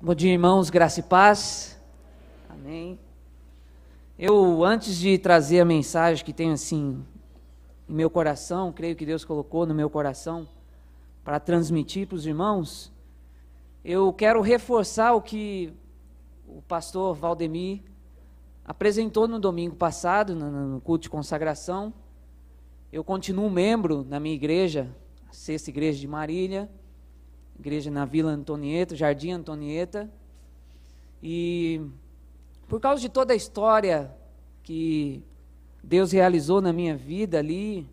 Bom dia, irmãos, graça e paz. Amém. Eu, antes de trazer a mensagem que tenho assim em meu coração, creio que Deus colocou no meu coração para transmitir para os irmãos, eu quero reforçar o que o pastor Valdemir apresentou no domingo passado, no culto de consagração. Eu continuo membro na minha igreja, a Sexta Igreja de Marília, igreja na Vila Antonieta, Jardim Antonieta, e por causa de toda a história que Deus realizou na minha vida ali,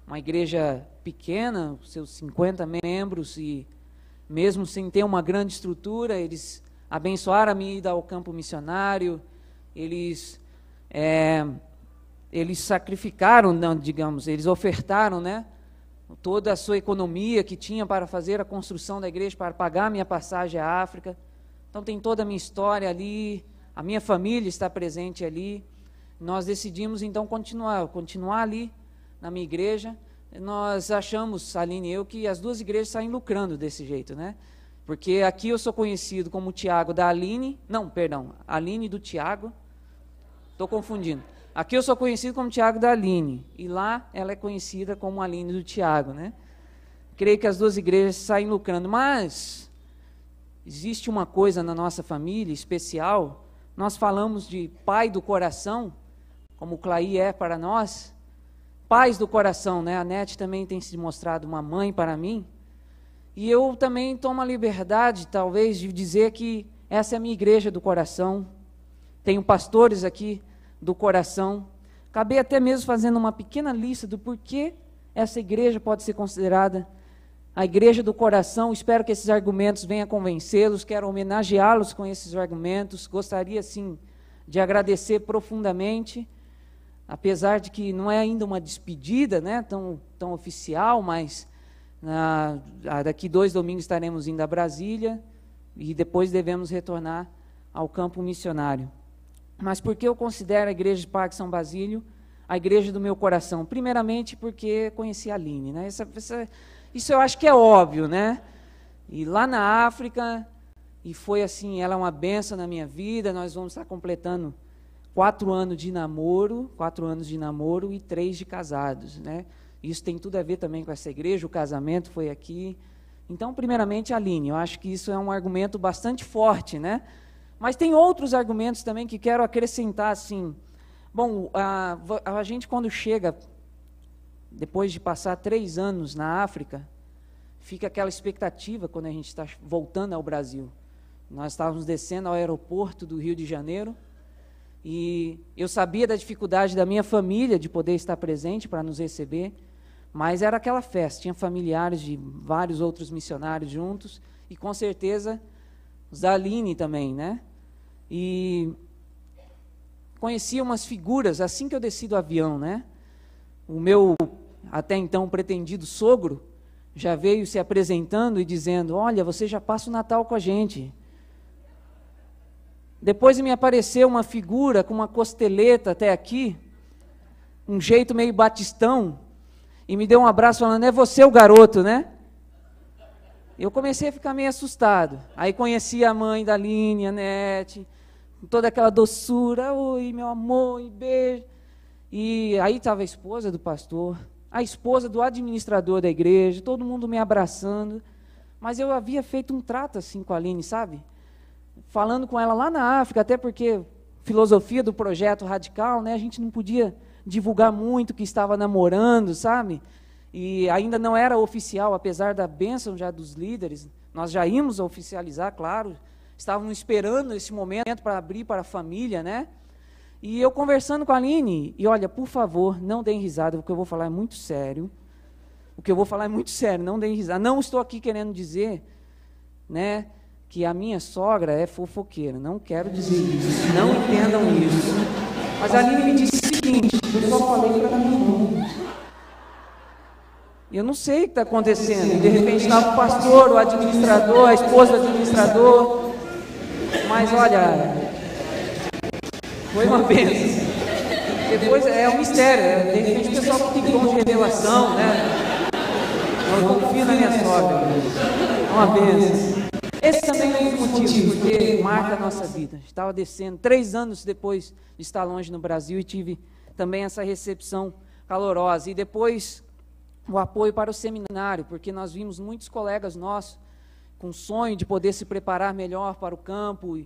uma igreja pequena, seus 50 membros, e mesmo sem ter uma grande estrutura, eles abençoaram a minha ida ao campo missionário, eles sacrificaram, não, digamos, eles ofertaram, né, toda a sua economia que tinha para fazer a construção da igreja, para pagar a minha passagem à África. Então tem toda a minha história ali, a minha família está presente ali. Nós decidimos então continuar ali na minha igreja. Nós achamos, Aline e eu, que as duas igrejas saem lucrando desse jeito, né? Porque aqui eu sou conhecido como Tiago da Aline, Aline do Tiago, estou confundindo. Aqui eu sou conhecido como Tiago da Aline, e lá ela é conhecida como Aline do Tiago, né? Creio que as duas igrejas saem lucrando, mas existe uma coisa na nossa família especial. Nós falamos de pai do coração, como o Clay é para nós, pais do coração, né? A Nete também tem se mostrado uma mãe para mim, e eu também tomo a liberdade, talvez, de dizer que essa é a minha igreja do coração. Tenho pastores aqui do coração. Acabei até mesmo fazendo uma pequena lista do porquê essa igreja pode ser considerada a igreja do coração. Espero que esses argumentos venham convencê-los, quero homenageá-los com esses argumentos. Gostaria, sim, de agradecer profundamente, apesar de que não é ainda uma despedida, né, tão oficial, mas daqui 2 domingos estaremos indo a Brasília e depois devemos retornar ao campo missionário. Mas por que eu considero a igreja de Parque São Basílio a igreja do meu coração? Primeiramente porque conheci a Aline, né? Isso eu acho que é óbvio, né? E lá na África, e foi assim, ela é uma bênção na minha vida. Nós vamos estar completando 4 anos de namoro e 3 de casados, né? Isso tem tudo a ver também com essa igreja, o casamento foi aqui. Então, primeiramente, a Aline, eu acho que isso é um argumento bastante forte, né? Mas tem outros argumentos também que quero acrescentar, assim. Bom, a gente quando chega, depois de passar 3 anos na África, fica aquela expectativa quando a gente está voltando ao Brasil. Nós estávamos descendo ao aeroporto do Rio de Janeiro, e eu sabia da dificuldade da minha família de poder estar presente para nos receber, mas era aquela festa, tinha familiares de vários outros missionários juntos, e com certeza os da Aline também, né? E conheci umas figuras assim que eu desci do avião, né? O meu até então pretendido sogro já veio se apresentando e dizendo: olha, você já passa o Natal com a gente. Depois me apareceu uma figura com uma costeleta até aqui, um jeito meio batistão, e me deu um abraço falando: é você o garoto, né? Eu comecei a ficar meio assustado. Aí conheci a mãe da Aline, a Nete, com toda aquela doçura: oi, meu amor, e beijo. E aí estava a esposa do pastor, a esposa do administrador da igreja, todo mundo me abraçando. Mas eu havia feito um trato assim com a Aline, sabe? Falando com ela lá na África, até porque filosofia do projeto radical, né? A gente não podia divulgar muito que estava namorando, sabe? E ainda não era oficial, apesar da bênção já dos líderes. Nós já íamos oficializar, claro. Estávamos esperando esse momento para abrir para a família, né? E eu conversando com a Aline, e olha, por favor, não deem risada, porque o que eu vou falar é muito sério. Não deem risada. Não estou aqui querendo dizer, né, que a minha sogra é fofoqueira. Não quero dizer isso. Não entendam isso. Mas a Aline me disse o seguinte: eu só falei para mim. Eu não sei o que está acontecendo. E de repente estava o pastor, o administrador, a esposa do administrador. Mas olha, foi uma bênção. Depois é um mistério. De repente o pessoal tem dom de revelação, né? Eu confio na minha sogra. É uma bênção. Esse também é um dos motivos, porque marca a nossa vida. Estava descendo 3 anos depois de estar longe no Brasil e tive também essa recepção calorosa. E depois o apoio para o seminário, porque nós vimos muitos colegas nossos com sonho de poder se preparar melhor para o campo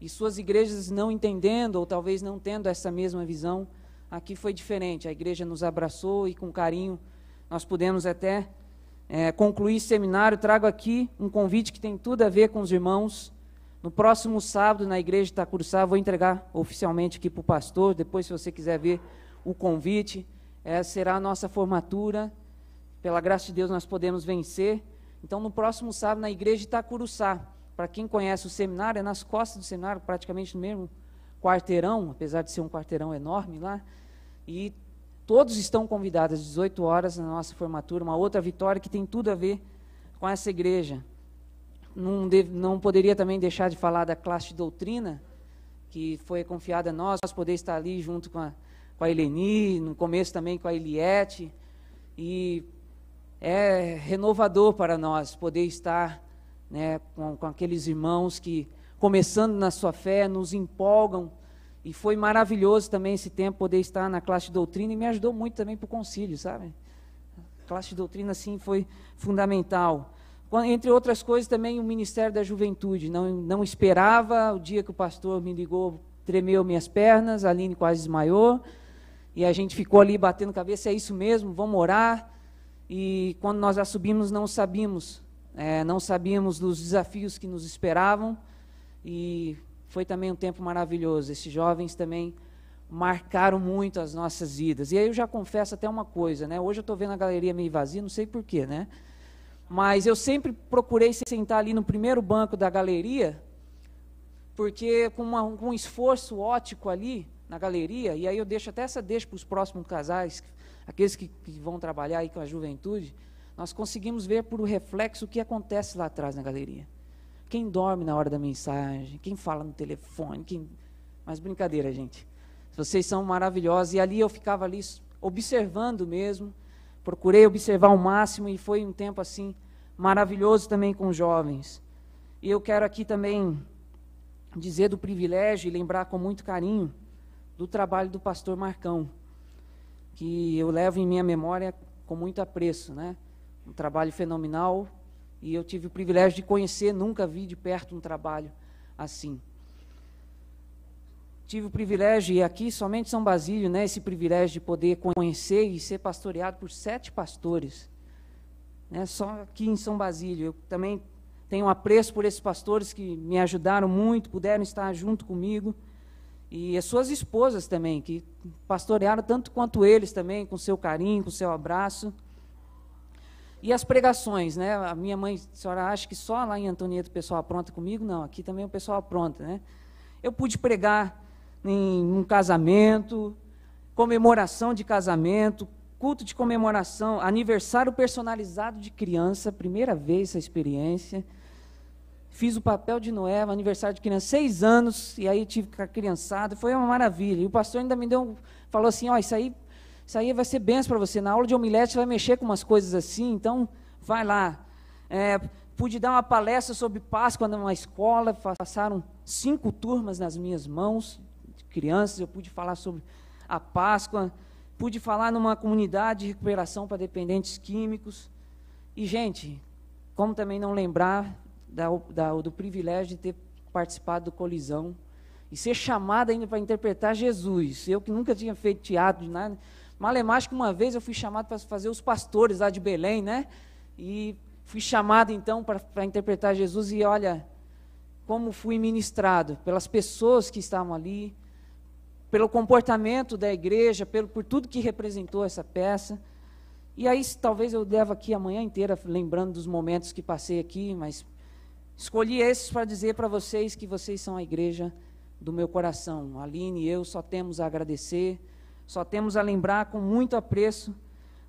e suas igrejas não entendendo ou talvez não tendo essa mesma visão. Aqui foi diferente, a igreja nos abraçou e com carinho nós pudemos até concluir esse seminário. Trago aqui um convite que tem tudo a ver com os irmãos. No próximo sábado, na igreja de Itacuruçá, vou entregar oficialmente aqui para o pastor, depois se você quiser ver o convite, será a nossa formatura. Pela graça de Deus nós podemos vencer. Então no próximo sábado, na igreja de Itacuruçá, para quem conhece o seminário, é nas costas do seminário, praticamente no mesmo quarteirão, apesar de ser um quarteirão enorme lá, e todos estão convidados às 18 horas na nossa formatura, uma outra vitória que tem tudo a ver com essa igreja. Não poderia também deixar de falar da classe de doutrina, que foi confiada a nós poder estar ali junto com a Eleni, no começo também com a Eliette, e é renovador para nós poder estar, né, com aqueles irmãos que, começando na sua fé, nos empolgam. E foi maravilhoso também esse tempo poder estar na classe de doutrina, e me ajudou muito também para o concílio, sabe? A classe de doutrina, assim, foi fundamental. Entre outras coisas, também o Ministério da Juventude. Não esperava, o dia que o pastor me ligou, tremeu minhas pernas, a Aline quase desmaiou, e a gente ficou ali batendo cabeça, é isso mesmo, vamos orar. E quando nós já subimos, não sabíamos dos desafios que nos esperavam, e foi também um tempo maravilhoso. Esses jovens também marcaram muito as nossas vidas. E aí eu já confesso até uma coisa, né? Hoje eu estou vendo a galeria meio vazia, não sei porquê, né? Mas eu sempre procurei sentar ali no primeiro banco da galeria, porque com um esforço ótico ali na galeria, e aí eu deixo até deixa para os próximos casais, aqueles que vão trabalhar aí com a juventude, nós conseguimos ver por o reflexo o que acontece lá atrás na galeria. Quem dorme na hora da mensagem, quem fala no telefone, Mas brincadeira, gente. Vocês são maravilhosos. E ali eu ficava ali observando mesmo, procurei observar ao máximo, e foi um tempo assim maravilhoso também com os jovens. E eu quero aqui também dizer do privilégio e lembrar com muito carinho do trabalho do pastor Marcão, que eu levo em minha memória com muito apreço, né? Um trabalho fenomenal. E eu tive o privilégio de conhecer, nunca vi de perto um trabalho assim. Tive o privilégio, e aqui somente em São Basílio, né, esse privilégio de poder conhecer e ser pastoreado por 7 pastores. Né, só aqui em São Basílio. Eu também tenho um apreço por esses pastores que me ajudaram muito, puderam estar junto comigo. E as suas esposas também, que pastorearam tanto quanto eles também, com seu carinho, com seu abraço. E as pregações, né? A minha mãe, a senhora acha que só lá em Antonieta o pessoal apronta comigo? Não, aqui também o pessoal apronta, né? Eu pude pregar em um casamento, comemoração de casamento, culto de comemoração, aniversário personalizado de criança, primeira vez essa experiência. Fiz o papel de Noé, aniversário de criança, 6 anos, e aí tive com a criançada, foi uma maravilha. E o pastor ainda me falou assim, ó, isso aí vai ser benção para você. Na aula de homilete você vai mexer com umas coisas assim, então vai lá. Pude dar uma palestra sobre Páscoa numa escola, passaram 5 turmas nas minhas mãos, de crianças, eu pude falar sobre a Páscoa, pude falar numa comunidade de recuperação para dependentes químicos. E, gente, como também não lembrar do privilégio de ter participado do Colisão, e ser chamado ainda para interpretar Jesus. Eu que nunca tinha feito teatro, de nada. Malemar, que uma vez eu fui chamado para fazer os pastores lá de Belém, né? E fui chamado então para interpretar Jesus, e olha como fui ministrado pelas pessoas que estavam ali, pelo comportamento da igreja, por tudo que representou essa peça. E aí talvez eu leve aqui a manhã inteira lembrando dos momentos que passei aqui, mas escolhi esses para dizer para vocês que vocês são a igreja do meu coração. A Aline e eu só temos a agradecer, só temos a lembrar com muito apreço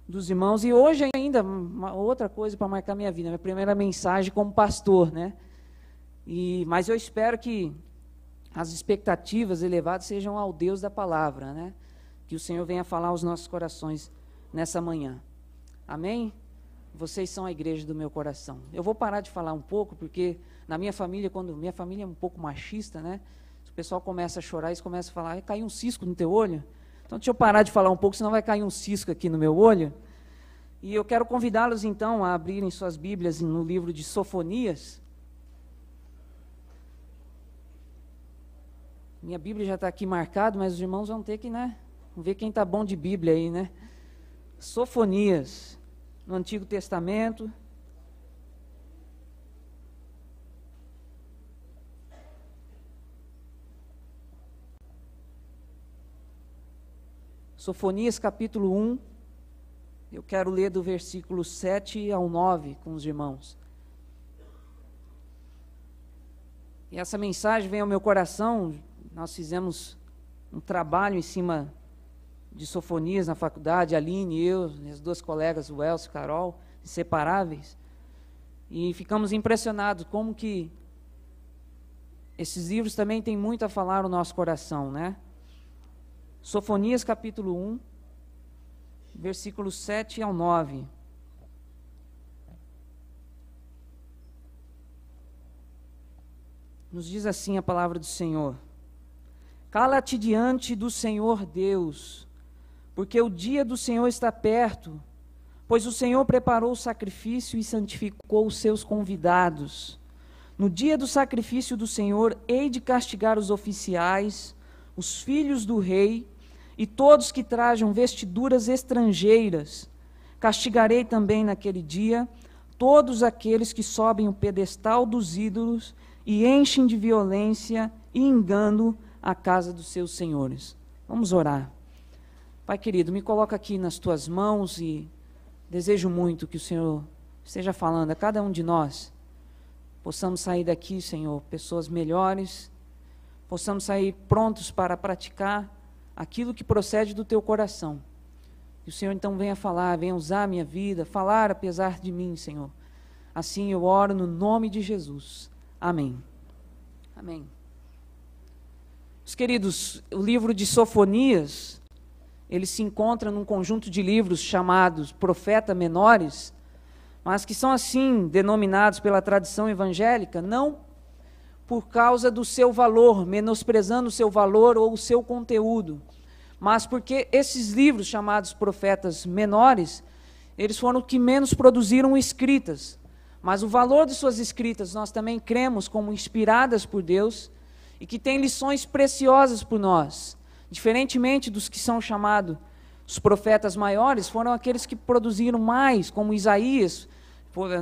dos irmãos. E hoje ainda, uma outra coisa para marcar minha vida, minha primeira mensagem como pastor, né? Mas eu espero que as expectativas elevadas sejam ao Deus da palavra, né? Que o Senhor venha falar aos nossos corações nessa manhã. Amém? vocês são a igreja do meu coração. Eu vou parar de falar um pouco, porque na minha família, minha família é um pouco machista, né? O pessoal começa a chorar, eles começam a falar, caiu um cisco no teu olho? Então deixa eu parar de falar um pouco, senão vai cair um cisco aqui no meu olho. E eu quero convidá-los então a abrirem suas Bíblias no livro de Sofonias. Minha Bíblia já está aqui marcada, mas os irmãos vão ter que, né? Vamos ver quem está bom de Bíblia aí, né? Sofonias, no Antigo Testamento. Sofonias capítulo 1, eu quero ler do versículo 7 ao 9 com os irmãos. E essa mensagem vem ao meu coração, nós fizemos um trabalho em cima de Sofonias na faculdade, a Aline e eu, as duas colegas, o Elcio e Carol, inseparáveis, e ficamos impressionados como que esses livros também têm muito a falar no nosso coração, né? Sofonias capítulo 1, versículos 7 ao 9. Nos diz assim a palavra do Senhor: Cala-te diante do Senhor Deus, porque o dia do Senhor está perto, pois o Senhor preparou o sacrifício e santificou os seus convidados. No dia do sacrifício do Senhor, hei de castigar os oficiais, os filhos do rei e todos que trajam vestiduras estrangeiras. Castigarei também naquele dia todos aqueles que sobem o pedestal dos ídolos e enchem de violência e engano a casa dos seus senhores. Vamos orar. Pai querido, me coloca aqui nas tuas mãos e desejo muito que o Senhor esteja falando a cada um de nós. Possamos sair daqui, Senhor, pessoas melhores, possamos sair prontos para praticar aquilo que procede do teu coração. Que o Senhor então venha falar, venha usar a minha vida, falar apesar de mim, Senhor. Assim eu oro no nome de Jesus. Amém. Amém. Meus queridos, o livro de Sofonias, ele se encontra num conjunto de livros chamados Profetas Menores, mas que são assim denominados pela tradição evangélica, não por causa do seu valor, menosprezando o seu valor ou o seu conteúdo, mas porque esses livros chamados profetas menores, eles foram os que menos produziram escritas, mas o valor de suas escritas nós também cremos como inspiradas por Deus e que têm lições preciosas por nós, diferentemente dos que são chamados os profetas maiores, foram aqueles que produziram mais, como Isaías.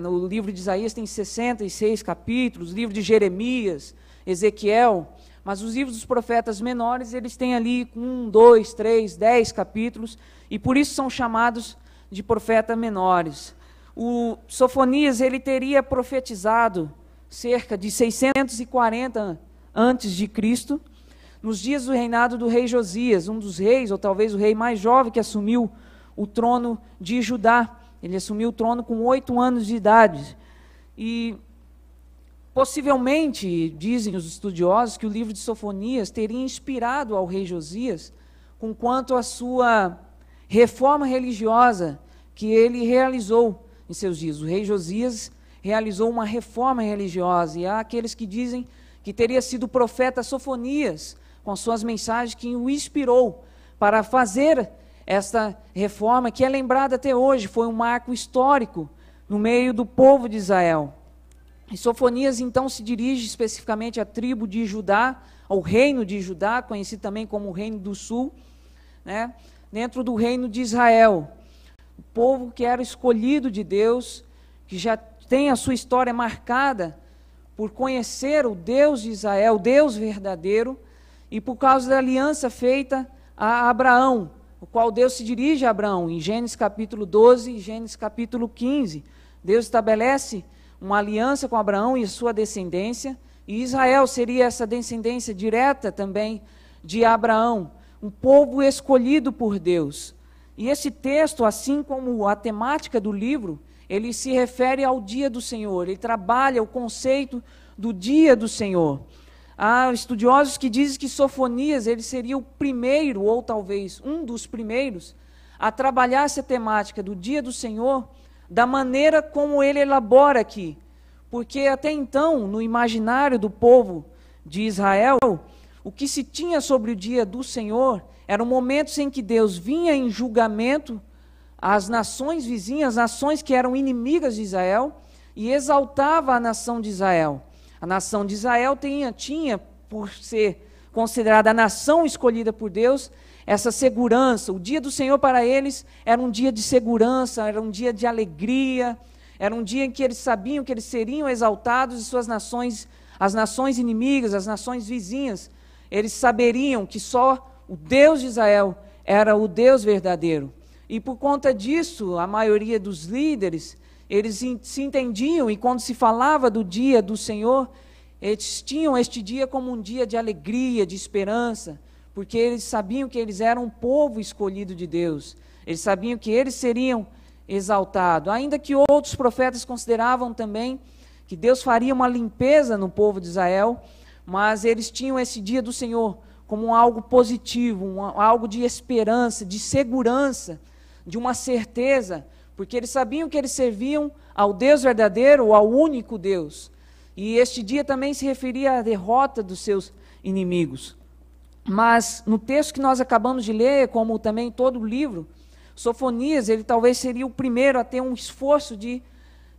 No livro de Isaías tem 66 capítulos, o livro de Jeremias, Ezequiel, mas os livros dos profetas menores, eles têm ali 1, 2, 3, 10 capítulos, e por isso são chamados de profetas menores. O Sofonias, ele teria profetizado cerca de 640 antes de Cristo, nos dias do reinado do rei Josias, um dos reis, ou talvez o rei mais jovem que assumiu o trono de Judá. Ele assumiu o trono com 8 anos de idade. E possivelmente, dizem os estudiosos, que o livro de Sofonias teria inspirado ao rei Josias com quanto à sua reforma religiosa que ele realizou em seus dias. O rei Josias realizou uma reforma religiosa, e há aqueles que dizem que teria sido o profeta Sofonias, com as suas mensagens, que o inspirou para fazer esta reforma, que é lembrada até hoje, foi um marco histórico no meio do povo de Israel. E Sofonias, então, se dirige especificamente à tribo de Judá, ao reino de Judá, conhecido também como o Reino do Sul, né, dentro do reino de Israel. O povo que era escolhido de Deus, que já tem a sua história marcada por conhecer o Deus de Israel, o Deus verdadeiro, e por causa da aliança feita a Abraão, o qual Deus se dirige a Abraão, em Gênesis capítulo 12 e Gênesis capítulo 15. Deus estabelece uma aliança com Abraão e a sua descendência, e Israel seria essa descendência direta também de Abraão, um povo escolhido por Deus. E esse texto, assim como a temática do livro, ele se refere ao dia do Senhor, ele trabalha o conceito do dia do Senhor. Há estudiosos que dizem que Sofonias ele seria o primeiro, ou talvez um dos primeiros, a trabalhar essa temática do dia do Senhor da maneira como ele elabora aqui. Porque até então, no imaginário do povo de Israel, o que se tinha sobre o dia do Senhor eram momentos em que Deus vinha em julgamento às nações vizinhas, nações que eram inimigas de Israel, e exaltava a nação de Israel. A nação de Israel tinha, por ser considerada a nação escolhida por Deus, essa segurança. O dia do Senhor para eles era um dia de segurança, era um dia de alegria, era um dia em que eles sabiam que eles seriam exaltados e suas nações, as nações inimigas, as nações vizinhas, eles saberiam que só o Deus de Israel era o Deus verdadeiro. E por conta disso, a maioria dos líderes, eles se entendiam, e quando se falava do dia do Senhor, eles tinham este dia como um dia de alegria, de esperança, porque eles sabiam que eles eram um povo escolhido de Deus, eles sabiam que eles seriam exaltados, ainda que outros profetas consideravam também que Deus faria uma limpeza no povo de Israel, mas eles tinham esse dia do Senhor como algo positivo, algo de esperança, de segurança, de uma certeza, porque eles sabiam que eles serviam ao Deus verdadeiro, ao único Deus. E este dia também se referia à derrota dos seus inimigos. Mas no texto que nós acabamos de ler, como também todo o livro, Sofonias, ele talvez seria o primeiro a ter um esforço de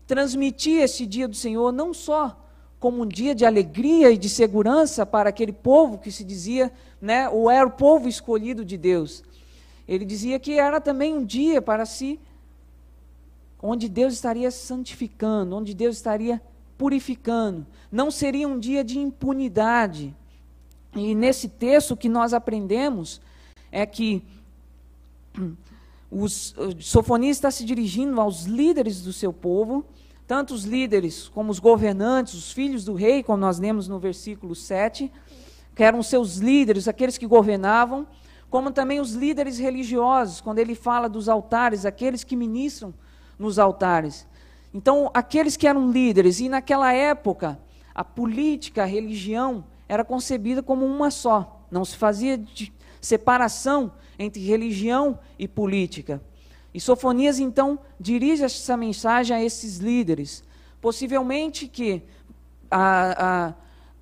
transmitir este dia do Senhor, não só como um dia de alegria e de segurança para aquele povo que se dizia, né, ou era o povo escolhido de Deus. Ele dizia que era também um dia para si, onde Deus estaria santificando, onde Deus estaria purificando. Não seria um dia de impunidade. E nesse texto o que nós aprendemos é que Sofonias está se dirigindo aos líderes do seu povo, tanto os líderes como os governantes, os filhos do rei, como nós lemos no versículo 7, que eram seus líderes, aqueles que governavam, como também os líderes religiosos, quando ele fala dos altares, aqueles que ministram nos altares. Então, aqueles que eram líderes, e naquela época, a política, a religião, era concebida como uma só. Não se fazia separação entre religião e política. E Sofonias, então, dirige essa mensagem a esses líderes. Possivelmente que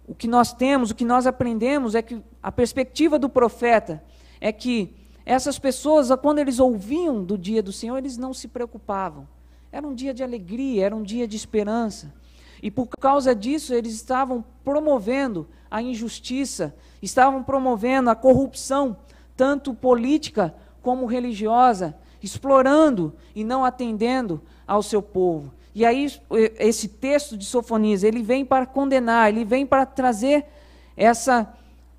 o que nós temos, o que nós aprendemos, é que a perspectiva do profeta é que essas pessoas, quando eles ouviam do dia do Senhor, eles não se preocupavam. Era um dia de alegria, era um dia de esperança. E por causa disso, eles estavam promovendo a injustiça, estavam promovendo a corrupção, tanto política como religiosa, explorando e não atendendo ao seu povo. E aí, esse texto de Sofonias, ele vem para condenar, ele vem para trazer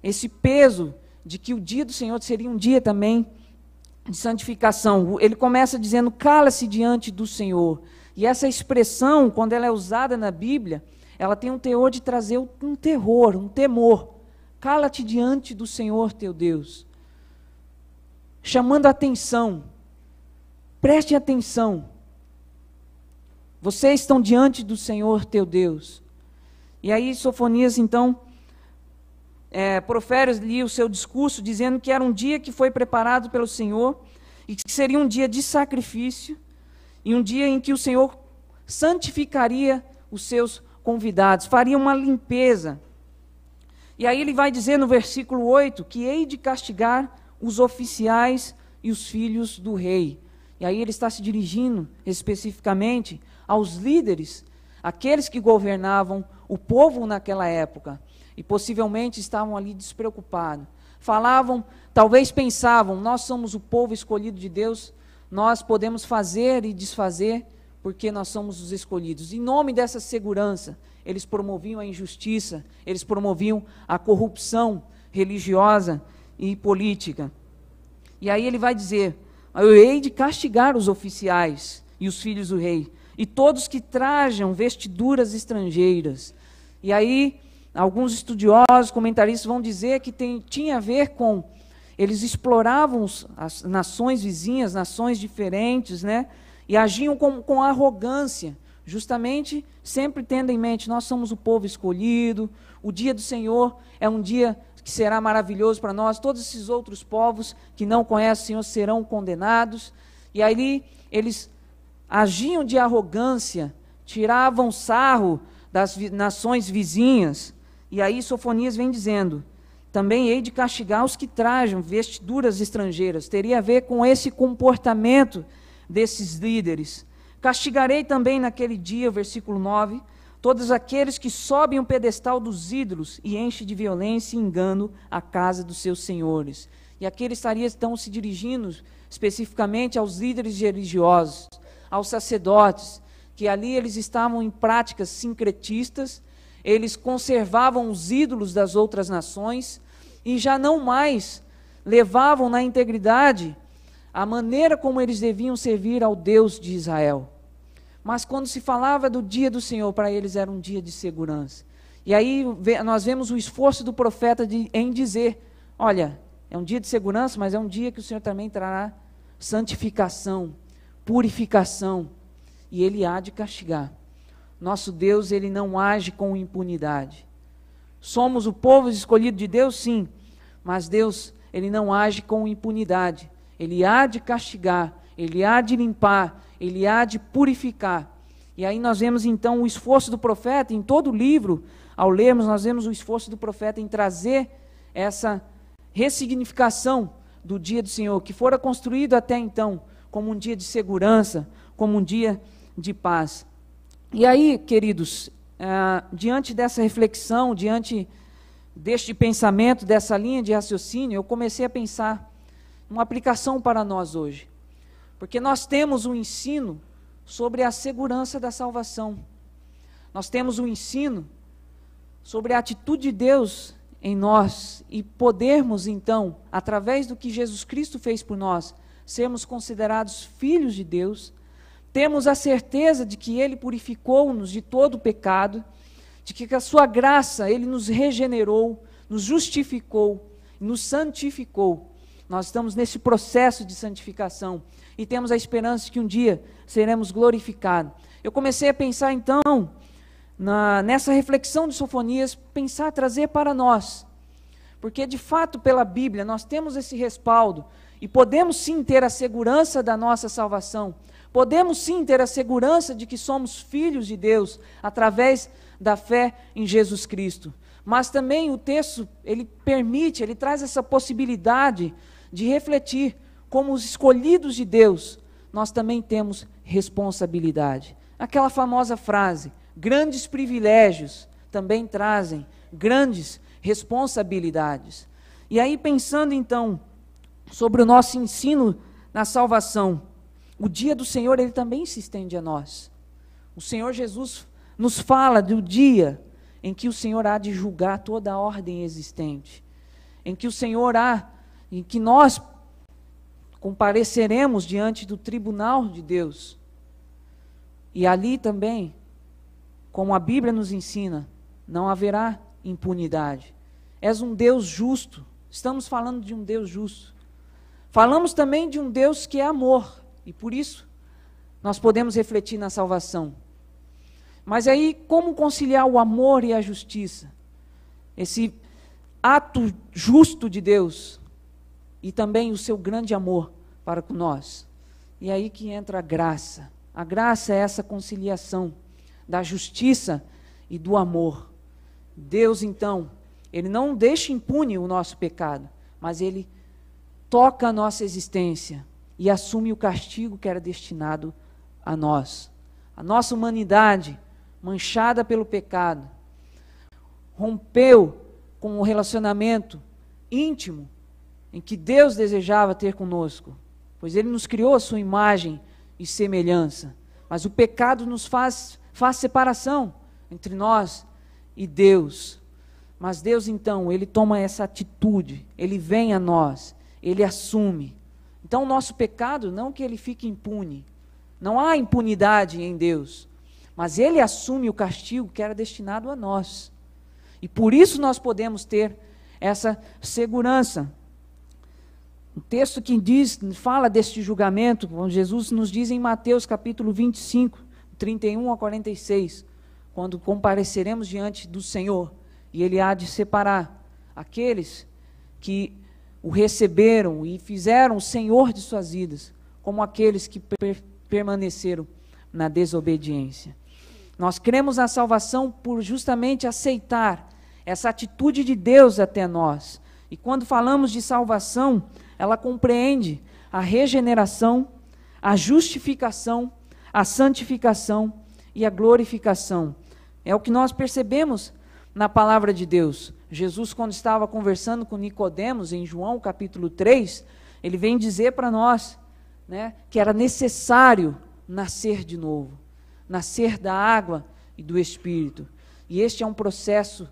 esse peso de que o dia do Senhor seria um dia também de santificação. Ele começa dizendo, cala-se diante do Senhor. E essa expressão, quando ela é usada na Bíblia, ela tem um teor de trazer um terror, um temor. Cala-te diante do Senhor teu Deus. Chamando a atenção. Preste atenção. Vocês estão diante do Senhor teu Deus. E aí Sofonias, então, profere ali o seu discurso, dizendo que era um dia que foi preparado pelo Senhor, e que seria um dia de sacrifício, e um dia em que o Senhor santificaria os seus convidados, faria uma limpeza. E aí ele vai dizer no versículo 8, que hei de castigar os oficiais e os filhos do rei. E aí ele está se dirigindo especificamente aos líderes, aqueles que governavam o povo naquela época, e possivelmente estavam ali despreocupados. Falavam, talvez pensavam, nós somos o povo escolhido de Deus, nós podemos fazer e desfazer, porque nós somos os escolhidos. Em nome dessa segurança, eles promoviam a injustiça, eles promoviam a corrupção religiosa e política. E aí ele vai dizer, eu hei de castigar os oficiais e os filhos do rei, e todos que trajam vestiduras estrangeiras. E aí, alguns estudiosos, comentaristas vão dizer que tinha a ver com, eles exploravam as nações vizinhas, nações diferentes, né? E agiam com arrogância, justamente sempre tendo em mente, nós somos o povo escolhido, o dia do Senhor é um dia que será maravilhoso para nós, todos esses outros povos que não conhecem o Senhor serão condenados. E aí eles agiam de arrogância, tiravam sarro das nações vizinhas. E aí Sofonias vem dizendo: também hei de castigar os que trajam vestiduras estrangeiras. Teria a ver com esse comportamento desses líderes. Castigarei também naquele dia, versículo 9, todos aqueles que sobem o pedestal dos ídolos e enchem de violência e engano a casa dos seus senhores. E aqui ele estaria então se dirigindo especificamente aos líderes religiosos, aos sacerdotes, que ali eles estavam em práticas sincretistas, eles conservavam os ídolos das outras nações e já não mais levavam na integridade a maneira como eles deviam servir ao Deus de Israel. Mas quando se falava do dia do Senhor, para eles era um dia de segurança. E aí nós vemos o esforço do profeta em dizer: olha, é um dia de segurança, mas é um dia que o Senhor também trará santificação, purificação, e Ele há de castigar. Nosso Deus, Ele não age com impunidade. Somos o povo escolhido de Deus, sim, mas Deus, Ele não age com impunidade. Ele há de castigar, Ele há de limpar, Ele há de purificar. E aí nós vemos então o esforço do profeta, em todo o livro, ao lermos, nós vemos o esforço do profeta em trazer essa ressignificação do dia do Senhor, que fora construído até então como um dia de segurança, como um dia de paz. E aí, queridos, diante dessa reflexão, diante deste pensamento, dessa linha de raciocínio, eu comecei a pensar uma aplicação para nós hoje. Porque nós temos um ensino sobre a segurança da salvação. Nós temos um ensino sobre a atitude de Deus em nós e podermos, então, através do que Jesus Cristo fez por nós, sermos considerados filhos de Deus. Temos a certeza de que Ele purificou-nos de todo o pecado, de que com a sua graça Ele nos regenerou, nos justificou, nos santificou. Nós estamos nesse processo de santificação e temos a esperança de que um dia seremos glorificados. Eu comecei a pensar então, nessa reflexão de Sofonias, pensar, trazer para nós, porque de fato pela Bíblia nós temos esse respaldo e podemos sim ter a segurança da nossa salvação, podemos sim ter a segurança de que somos filhos de Deus através da fé em Jesus Cristo. Mas também o texto, ele traz essa possibilidade de refletir, como os escolhidos de Deus, nós também temos responsabilidade. Aquela famosa frase: grandes privilégios também trazem grandes responsabilidades. E aí, pensando então sobre o nosso ensino na salvação, o dia do Senhor, ele também se estende a nós. O Senhor Jesus nos fala do dia em que o Senhor há de julgar toda a ordem existente, em que nós compareceremos diante do tribunal de Deus. E ali também, como a Bíblia nos ensina, não haverá impunidade. És um Deus justo. Estamos falando de um Deus justo. Falamos também de um Deus que é amor, e por isso nós podemos refletir na salvação. Mas aí, como conciliar o amor e a justiça? Esse ato justo de Deus e também o seu grande amor para com nós. E aí que entra a graça. A graça é essa conciliação da justiça e do amor. Deus, então, Ele não deixa impune o nosso pecado, mas Ele toca a nossa existência e assume o castigo que era destinado a nós. A nossa humanidade, manchada pelo pecado, rompeu com o relacionamento íntimo em que Deus desejava ter conosco, pois Ele nos criou a sua imagem e semelhança, mas o pecado nos faz separação entre nós e Deus. Mas Deus então, Ele toma essa atitude, Ele vem a nós, Ele assume. Então o nosso pecado, não que ele fique impune, não há impunidade em Deus, mas Ele assume o castigo que era destinado a nós. E por isso nós podemos ter essa segurança. O texto que fala deste julgamento, como Jesus nos diz em Mateus capítulo 25, 31 a 46, quando compareceremos diante do Senhor, e Ele há de separar aqueles que o receberam e fizeram o Senhor de suas vidas, como aqueles que permaneceram na desobediência. Nós cremos na salvação por justamente aceitar essa atitude de Deus até nós. E quando falamos de salvação, ela compreende a regeneração, a justificação, a santificação e a glorificação. É o que nós percebemos na palavra de Deus. Jesus, quando estava conversando com Nicodemos, em João capítulo 3, ele vem dizer para nós, né, que era necessário nascer de novo, nascer da água e do Espírito. E este é um processo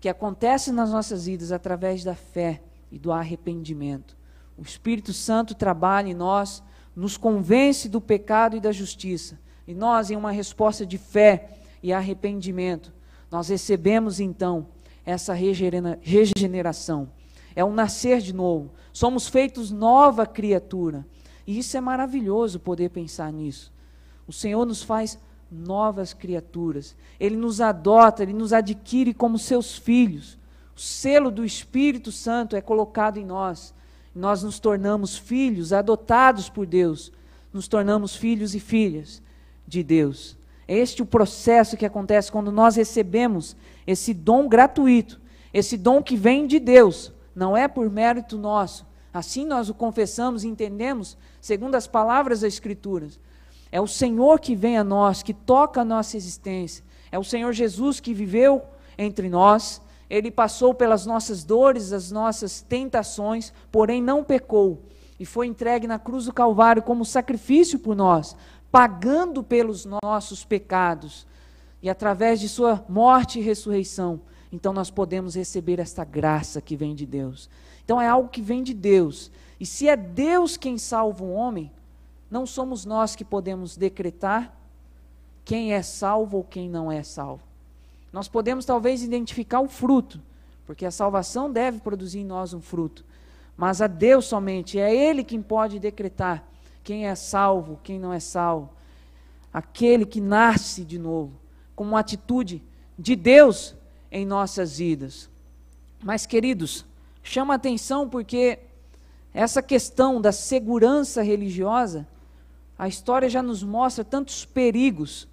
que acontece nas nossas vidas através da fé e do arrependimento. O Espírito Santo trabalha em nós, nos convence do pecado e da justiça. E nós, em uma resposta de fé e arrependimento, nós recebemos então essa regeneração. É um nascer de novo. Somos feitos nova criatura. E isso é maravilhoso poder pensar nisso. O Senhor nos faz novas criaturas. Ele nos adota, Ele nos adquire como seus filhos. O selo do Espírito Santo é colocado em nós. Nós nos tornamos filhos adotados por Deus. Nos tornamos filhos e filhas de Deus. É este o processo que acontece quando nós recebemos esse dom gratuito, esse dom que vem de Deus, não é por mérito nosso. Assim nós o confessamos e entendemos, segundo as palavras das Escrituras. É o Senhor que vem a nós, que toca a nossa existência. É o Senhor Jesus que viveu entre nós. Ele passou pelas nossas dores, as nossas tentações, porém não pecou. E foi entregue na cruz do Calvário como sacrifício por nós, pagando pelos nossos pecados. E através de sua morte e ressurreição, então nós podemos receber esta graça que vem de Deus. Então é algo que vem de Deus. E se é Deus quem salva o homem, não somos nós que podemos decretar quem é salvo ou quem não é salvo. Nós podemos talvez identificar o fruto, porque a salvação deve produzir em nós um fruto. Mas a Deus somente, é Ele quem pode decretar quem é salvo, quem não é salvo. Aquele que nasce de novo, como uma atitude de Deus em nossas vidas. Mas, queridos, chama a atenção porque essa questão da segurança religiosa, a história já nos mostra tantos perigos,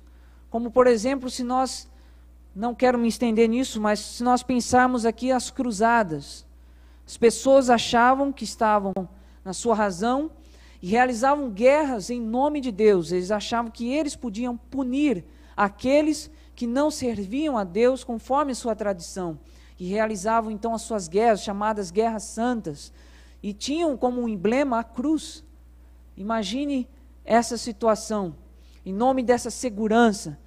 como, por exemplo, se nós, não quero me estender nisso, mas se nós pensarmos aqui as cruzadas, as pessoas achavam que estavam na sua razão e realizavam guerras em nome de Deus. Eles achavam que eles podiam punir aqueles que não serviam a Deus conforme sua tradição. E realizavam então as suas guerras, chamadas guerras santas. E tinham como emblema a cruz. Imagine essa situação. Em nome dessa segurança,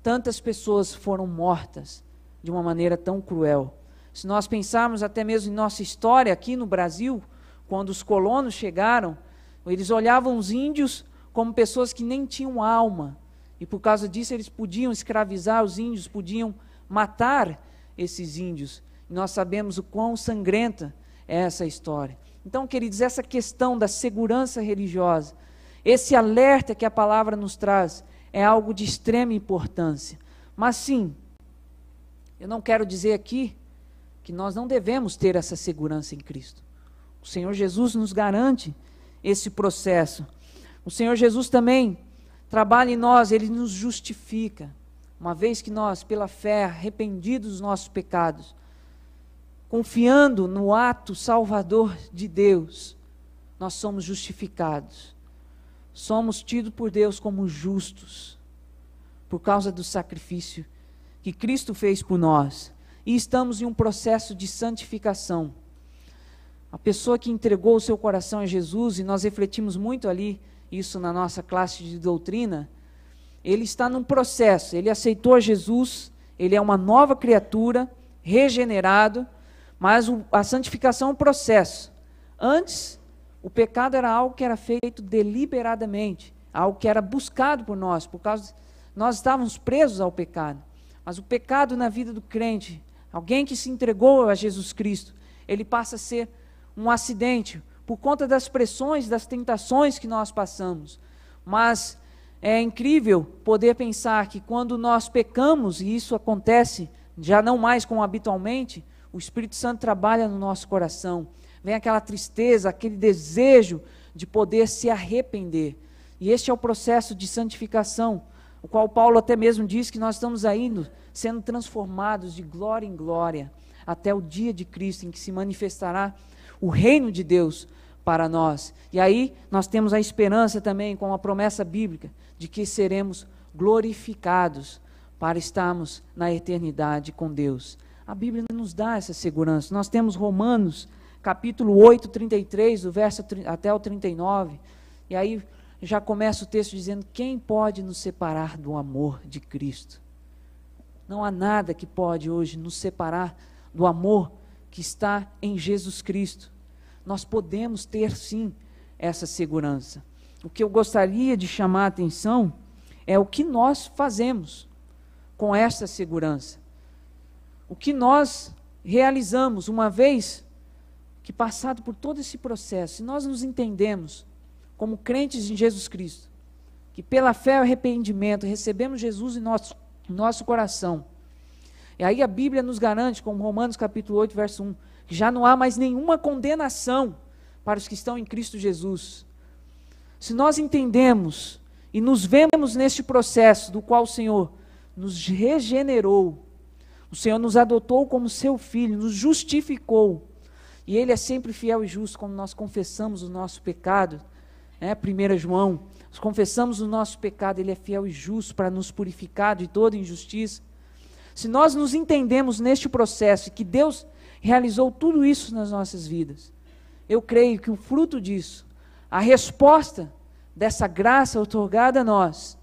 tantas pessoas foram mortas de uma maneira tão cruel. Se nós pensarmos até mesmo em nossa história aqui no Brasil, quando os colonos chegaram, eles olhavam os índios como pessoas que nem tinham alma. E por causa disso eles podiam escravizar os índios, podiam matar esses índios. E nós sabemos o quão sangrenta é essa história. Então, queridos, essa questão da segurança religiosa, esse alerta que a palavra nos traz, é algo de extrema importância. Mas sim, eu não quero dizer aqui que nós não devemos ter essa segurança em Cristo. O Senhor Jesus nos garante esse processo. O Senhor Jesus também trabalha em nós, Ele nos justifica. Uma vez que nós, pela fé, arrependidos dos nossos pecados, confiando no ato salvador de Deus, nós somos justificados. Somos tidos por Deus como justos, por causa do sacrifício que Cristo fez por nós. E estamos em um processo de santificação. A pessoa que entregou o seu coração a Jesus, e nós refletimos muito ali, isso na nossa classe de doutrina, ele está num processo, ele aceitou Jesus, ele é uma nova criatura, regenerado, mas a santificação é um processo. Antes, o pecado era algo que era feito deliberadamente, algo que era buscado por nós, por causa nós estávamos presos ao pecado. Mas o pecado na vida do crente, alguém que se entregou a Jesus Cristo, ele passa a ser um acidente, por conta das pressões, das tentações que nós passamos. Mas é incrível poder pensar que quando nós pecamos, e isso acontece já não mais como habitualmente, o Espírito Santo trabalha no nosso coração. Vem aquela tristeza, aquele desejo de poder se arrepender. E este é o processo de santificação, o qual Paulo até mesmo diz que nós estamos indo, sendo transformados de glória em glória, até o dia de Cristo, em que se manifestará o reino de Deus para nós. E aí nós temos a esperança também, com a promessa bíblica, de que seremos glorificados para estarmos na eternidade com Deus. A Bíblia nos dá essa segurança. Nós temos Romanos, capítulo 8, 33, do verso até o 39, e aí já começa o texto dizendo: quem pode nos separar do amor de Cristo? Não há nada que pode hoje nos separar do amor que está em Jesus Cristo. Nós podemos ter sim essa segurança. O que eu gostaria de chamar a atenção é o que nós fazemos com essa segurança. O que nós realizamos uma vez que, passado por todo esse processo, se nós nos entendemos como crentes em Jesus Cristo, que pela fé e arrependimento recebemos Jesus em nosso coração, e aí a Bíblia nos garante, como Romanos capítulo 8, verso 1, que já não há mais nenhuma condenação para os que estão em Cristo Jesus. Se nós entendemos e nos vemos neste processo do qual o Senhor nos regenerou, o Senhor nos adotou como seu filho, nos justificou, e Ele é sempre fiel e justo, como nós confessamos o nosso pecado, 1 João, nós confessamos o nosso pecado, Ele é fiel e justo para nos purificar de toda injustiça. Se nós nos entendemos neste processo e que Deus realizou tudo isso nas nossas vidas, eu creio que o fruto disso, a resposta dessa graça otorgada a nós,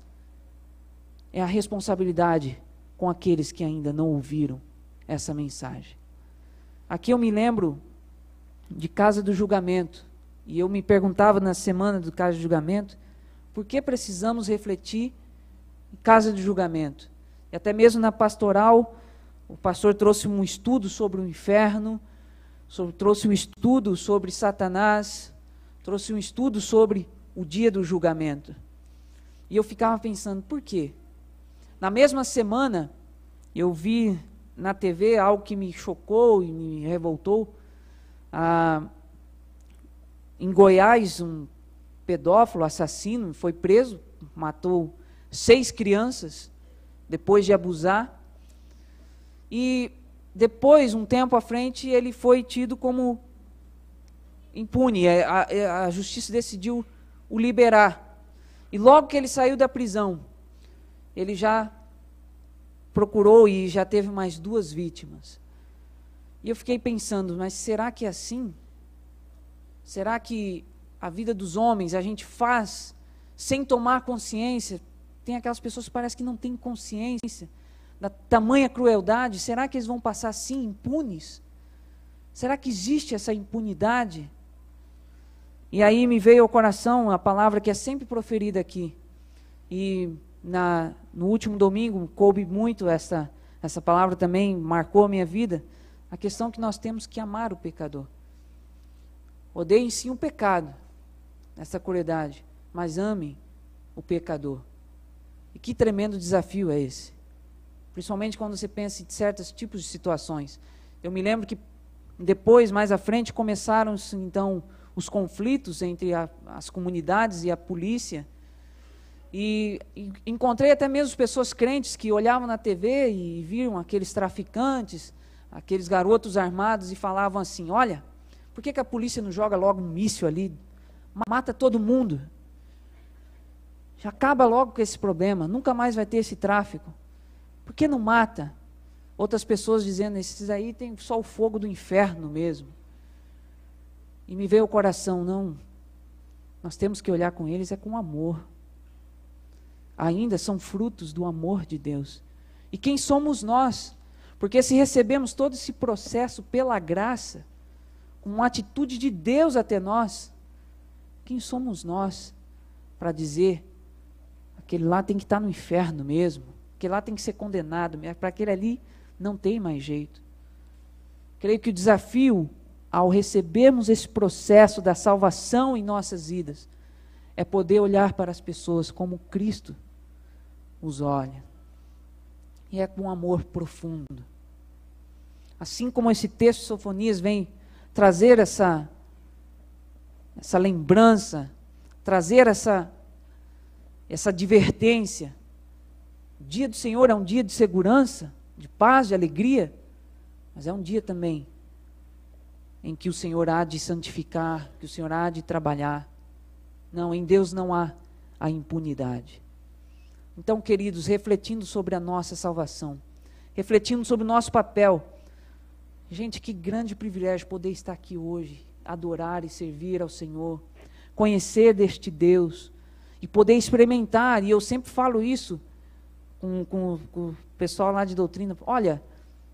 é a responsabilidade com aqueles que ainda não ouviram essa mensagem. Aqui eu me lembro de Casa do Julgamento, e eu me perguntava na semana do Casa do Julgamento, por que precisamos refletir em Casa do Julgamento? E até mesmo na pastoral, o pastor trouxe um estudo sobre o inferno, trouxe um estudo sobre Satanás, trouxe um estudo sobre o dia do julgamento. E eu ficava pensando, por quê? Na mesma semana, eu vi na TV algo que me chocou e me revoltou. Em Goiás, um pedófilo, assassino, foi preso, matou 6 crianças, depois de abusar. E depois, um tempo à frente, ele foi tido como impune. A justiça decidiu o liberar. E logo que ele saiu da prisão, ele já procurou e já teve mais 2 vítimas. E eu fiquei pensando, mas será que é assim? Será que a vida dos homens a gente faz sem tomar consciência? Tem aquelas pessoas que parece que não têm consciência da tamanha crueldade. Será que eles vão passar assim, impunes? Será que existe essa impunidade? E aí me veio ao coração a palavra que é sempre proferida aqui. E no último domingo coube muito essa palavra também, marcou a minha vida. A questão que nós temos que amar o pecador. Odeiem sim o pecado, essa crueldade, mas amem o pecador. E que tremendo desafio é esse? Principalmente quando você pensa em certos tipos de situações. Eu me lembro que depois, mais à frente, começaram então os conflitos entre as comunidades e a polícia. E encontrei até mesmo pessoas crentes que olhavam na TV e viam aqueles traficantes, aqueles garotos armados e falavam assim, olha, por que a polícia não joga logo um míssil ali, mata todo mundo? Já acaba logo com esse problema, nunca mais vai ter esse tráfico. Por que não mata? Outras pessoas dizendo, esses aí tem só o fogo do inferno mesmo. E me veio o coração, não, nós temos que olhar com eles com amor. Ainda são frutos do amor de Deus. E quem somos nós? Porque se recebemos todo esse processo pela graça, com uma atitude de Deus até nós, quem somos nós para dizer, aquele lá tem que estar no inferno mesmo, aquele lá tem que ser condenado, para aquele ali não tem mais jeito. Creio que o desafio, ao recebermos esse processo da salvação em nossas vidas, é poder olhar para as pessoas como Cristo os olha. E é com amor profundo. Assim como esse texto de Sofonias vem trazer essa lembrança, trazer essa advertência. O dia do Senhor é um dia de segurança, de paz, de alegria, mas é um dia também em que o Senhor há de santificar, que o Senhor há de trabalhar. Não, em Deus não há a impunidade. Então, queridos, refletindo sobre a nossa salvação, refletindo sobre o nosso papel, gente, que grande privilégio poder estar aqui hoje, adorar e servir ao Senhor, conhecer deste Deus, e poder experimentar, e eu sempre falo isso com o pessoal lá de doutrina, olha,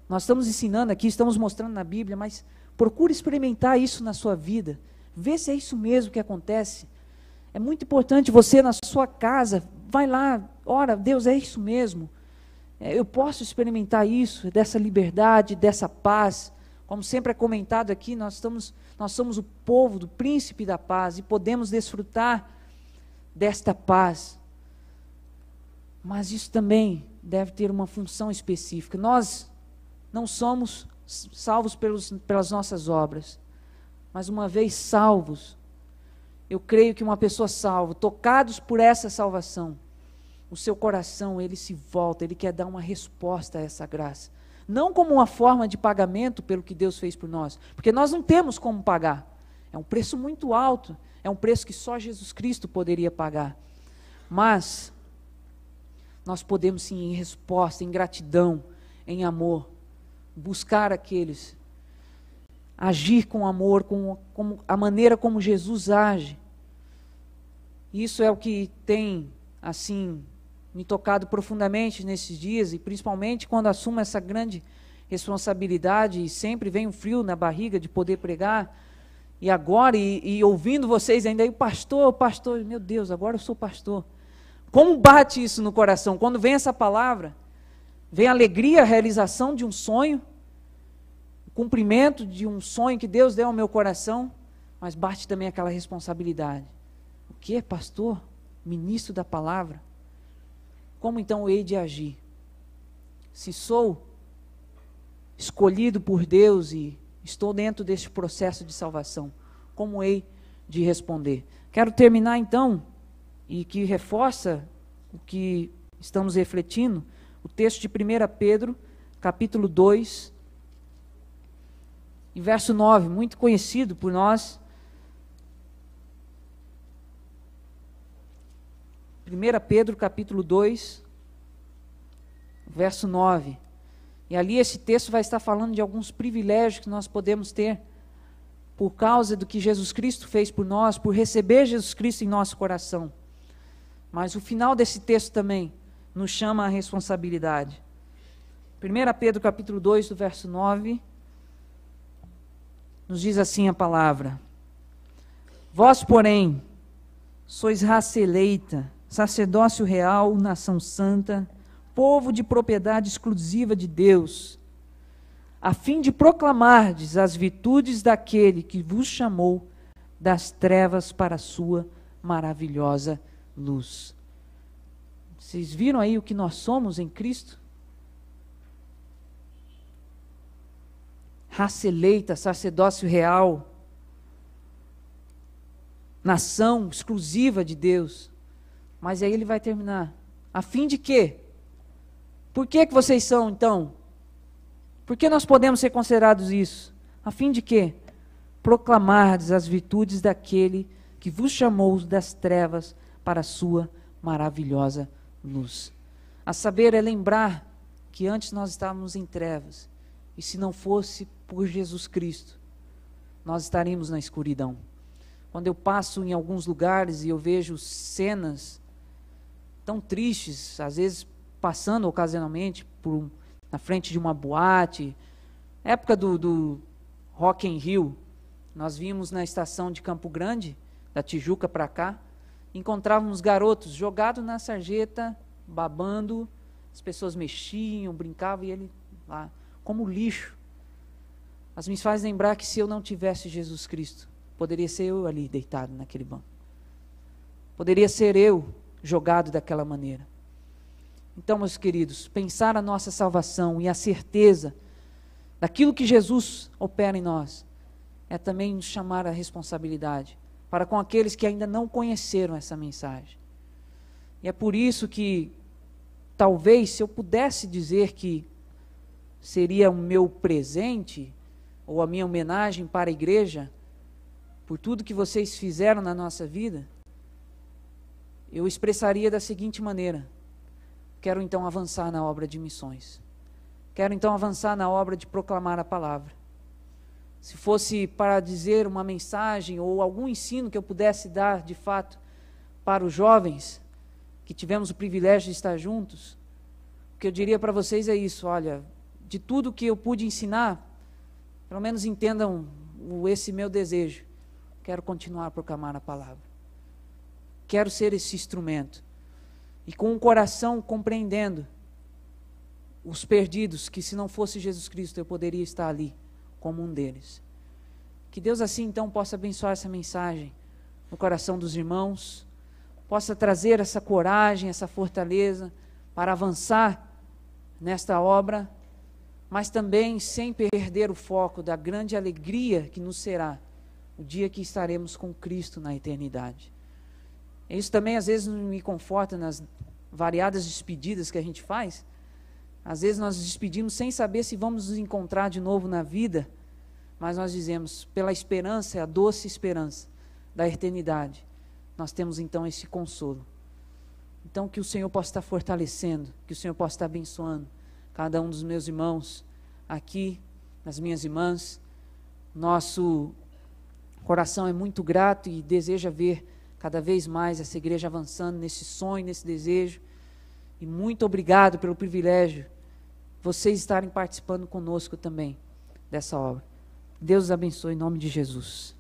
nós estamos ensinando aqui, estamos mostrando na Bíblia, mas procure experimentar isso na sua vida, vê se é isso mesmo que acontece. É muito importante você na sua casa, vai lá, ora, Deus, é isso mesmo, eu posso experimentar isso, dessa liberdade, dessa paz. Como sempre é comentado aqui, nós somos o povo do príncipe da paz e podemos desfrutar desta paz. Mas isso também deve ter uma função específica. Nós não somos salvos pelas nossas obras, mas uma vez salvos, eu creio que uma pessoa salva, tocados por essa salvação, o seu coração, ele se volta, ele quer dar uma resposta a essa graça. Não como uma forma de pagamento pelo que Deus fez por nós, porque nós não temos como pagar. É um preço muito alto, é um preço que só Jesus Cristo poderia pagar. Mas nós podemos sim, em resposta, em gratidão, em amor, buscar aqueles, agir com amor, com a maneira como Jesus age. Isso é o que tem, assim, me tocado profundamente nesses dias, e principalmente quando assumo essa grande responsabilidade, e sempre vem um frio na barriga de poder pregar, e agora, e ouvindo vocês ainda aí, pastor, meu Deus, agora eu sou pastor. Como bate isso no coração? Quando vem essa palavra, vem a alegria, a realização de um sonho, o cumprimento de um sonho que Deus deu ao meu coração, mas bate também aquela responsabilidade. O que, pastor? Ministro da palavra? Como então eu hei de agir? Se sou escolhido por Deus e estou dentro deste processo de salvação, como hei de responder? Quero terminar então, e que reforça o que estamos refletindo, o texto de 1 Pedro, capítulo 2, e verso 9, muito conhecido por nós. 1 Pedro capítulo 2, verso 9. E ali esse texto vai estar falando de alguns privilégios que nós podemos ter por causa do que Jesus Cristo fez por nós, por receber Jesus Cristo em nosso coração. Mas o final desse texto também nos chama à responsabilidade. 1 Pedro capítulo 2, do verso 9, nos diz assim a palavra: Vós, porém, sois raça eleita, sacerdócio real, nação santa, povo de propriedade exclusiva de Deus, a fim de proclamardes as virtudes daquele que vos chamou das trevas para a sua maravilhosa luz. Vocês viram aí o que nós somos em Cristo? Raça eleita, sacerdócio real, nação exclusiva de Deus. Mas aí ele vai terminar. A fim de quê? Por que vocês são, então? Por que nós podemos ser considerados isso? A fim de quê? Proclamardes as virtudes daquele que vos chamou das trevas para a sua maravilhosa luz. A saber, é lembrar que antes nós estávamos em trevas, e se não fosse por Jesus Cristo, nós estaríamos na escuridão. Quando eu passo em alguns lugares e eu vejo cenas tão tristes, às vezes passando ocasionalmente na frente de uma boate, época do Rock in Rio, nós vimos na estação de Campo Grande, da Tijuca para cá, encontrávamos garotos jogados na sarjeta, babando, as pessoas mexiam, brincavam, e ele lá, como lixo. Mas me faz lembrar que se eu não tivesse Jesus Cristo, poderia ser eu ali deitado naquele banco. Poderia ser eu jogado daquela maneira. Então, meus queridos, pensar a nossa salvação e a certeza daquilo que Jesus opera em nós, é também nos chamar a responsabilidade para com aqueles que ainda não conheceram essa mensagem. E é por isso que, talvez, se eu pudesse dizer que seria o meu presente, ou a minha homenagem para a igreja, por tudo que vocês fizeram na nossa vida, eu expressaria da seguinte maneira: quero então avançar na obra de missões. Quero então avançar na obra de proclamar a palavra. Se fosse para dizer uma mensagem ou algum ensino que eu pudesse dar de fato para os jovens, que tivemos o privilégio de estar juntos, o que eu diria para vocês é isso: olha, de tudo que eu pude ensinar, pelo menos entendam esse meu desejo. Quero continuar a proclamar a palavra. Quero ser esse instrumento. E com o coração compreendendo os perdidos, que se não fosse Jesus Cristo eu poderia estar ali como um deles. Que Deus assim então possa abençoar essa mensagem no coração dos irmãos, possa trazer essa coragem, essa fortaleza para avançar nesta obra, mas também sem perder o foco da grande alegria que nos será o dia que estaremos com Cristo na eternidade. Isso também às vezes me conforta nas variadas despedidas que a gente faz. Às vezes nós nos despedimos sem saber se vamos nos encontrar de novo na vida, mas nós dizemos, pela esperança, a doce esperança da eternidade, nós temos então esse consolo. Então que o Senhor possa estar fortalecendo, que o Senhor possa estar abençoando cada um dos meus irmãos aqui, as minhas irmãs. Nosso coração é muito grato e deseja ver cada vez mais essa igreja avançando nesse sonho, nesse desejo. E muito obrigado pelo privilégio de vocês estarem participando conosco também dessa obra. Deus os abençoe em nome de Jesus.